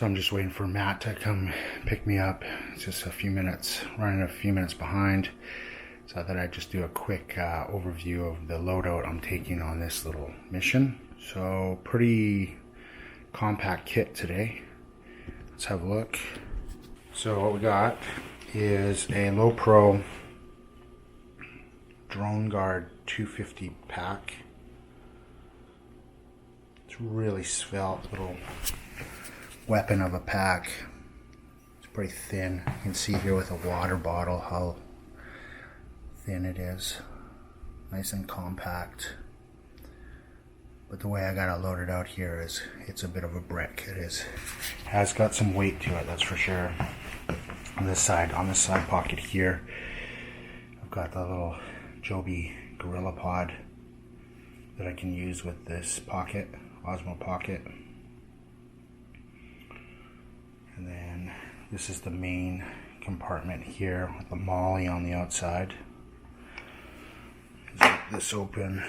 So I'm just waiting for Matt to come pick me up. It's just a few minutes, running a few minutes behind. So I thought I'd just do a quick overview of the loadout I'm taking on this little mission. So pretty compact kit today. Let's have a look. So what we got is a Lowepro Droneguard 250 pack. It's really svelte little weapon of a pack. It's pretty thin. You can see here with a water bottle how thin it is. Nice and compact. But the way I got it loaded out here is it's a bit of a brick. Has got some weight to it, that's for sure. On this side pocket here, I've got the little Joby Gorilla Pod that I can use with this Pocket, Osmo Pocket. And then this is the main compartment here with the molly on the outside. Zip this open.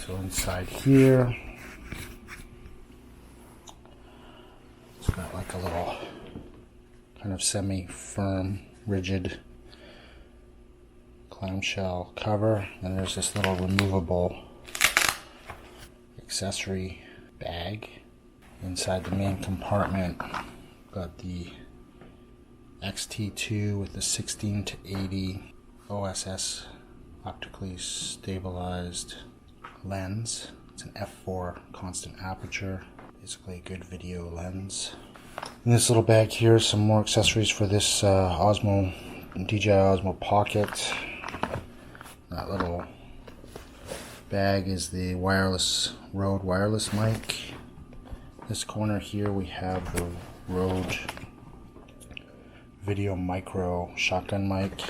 So inside here, it's got like a little kind of semi-firm, rigid clamshell cover, and there's this little removable accessory bag. Inside the main compartment, got the XT2 with the 16 to 80 OSS optically stabilized lens. It's an F4 constant aperture, basically a good video lens. In this little bag here, some more accessories for this DJI Osmo Pocket. That little bag is the Rode wireless mic. This corner here we have the Rode Video Micro shotgun mic.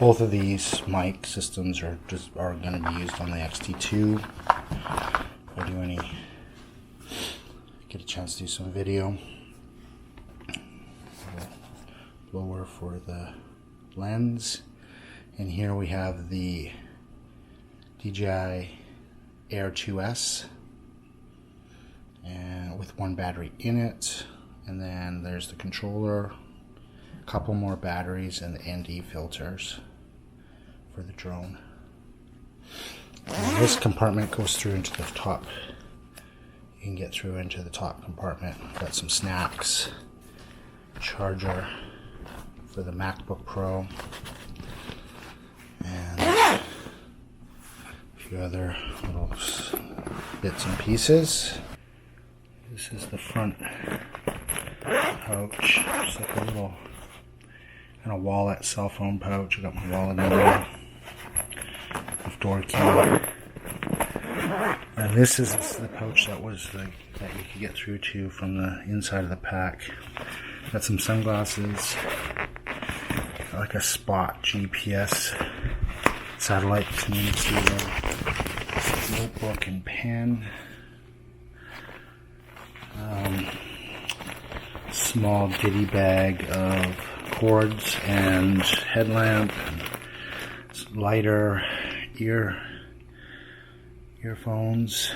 Both of these mic systems are going to be used on the XT2. If I get a chance to do some video. Blower for the lens. And here we have the DJI Air 2S, and with one battery in it. And then there's the controller, a couple more batteries, and the ND filters for the drone. And this compartment goes through into the top. You can get through into the top compartment. Got some snacks, charger for the MacBook Pro, and a few other little bits and pieces. This is the front pouch. It's like a little kind of wallet, cell phone pouch. I got my wallet in there with door key. And this is the pouch that you could get through to from the inside of the pack. Got some sunglasses, like a Spot GPS satellite communicator, notebook and pen, small ditty bag of cords and headlamp, lighter, earphones,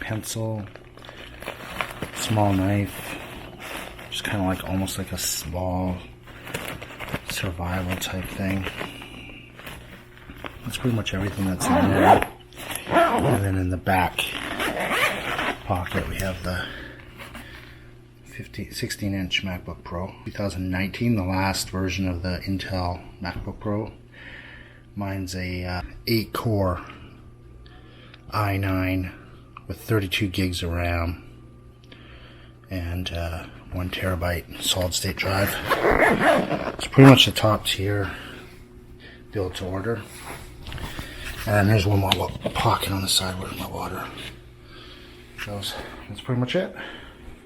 pencil, small knife, just kind of like almost like a small survival type thing. That's pretty much everything that's in there. And then in the back pocket we have the 16-inch MacBook Pro 2019, the last version of the Intel MacBook Pro. Mine's a 8-core i9 with 32 gigs of RAM and 1 terabyte solid state drive. It's pretty much the top tier build to order. And there's one more pocket on the side where my water goes. That's pretty much it.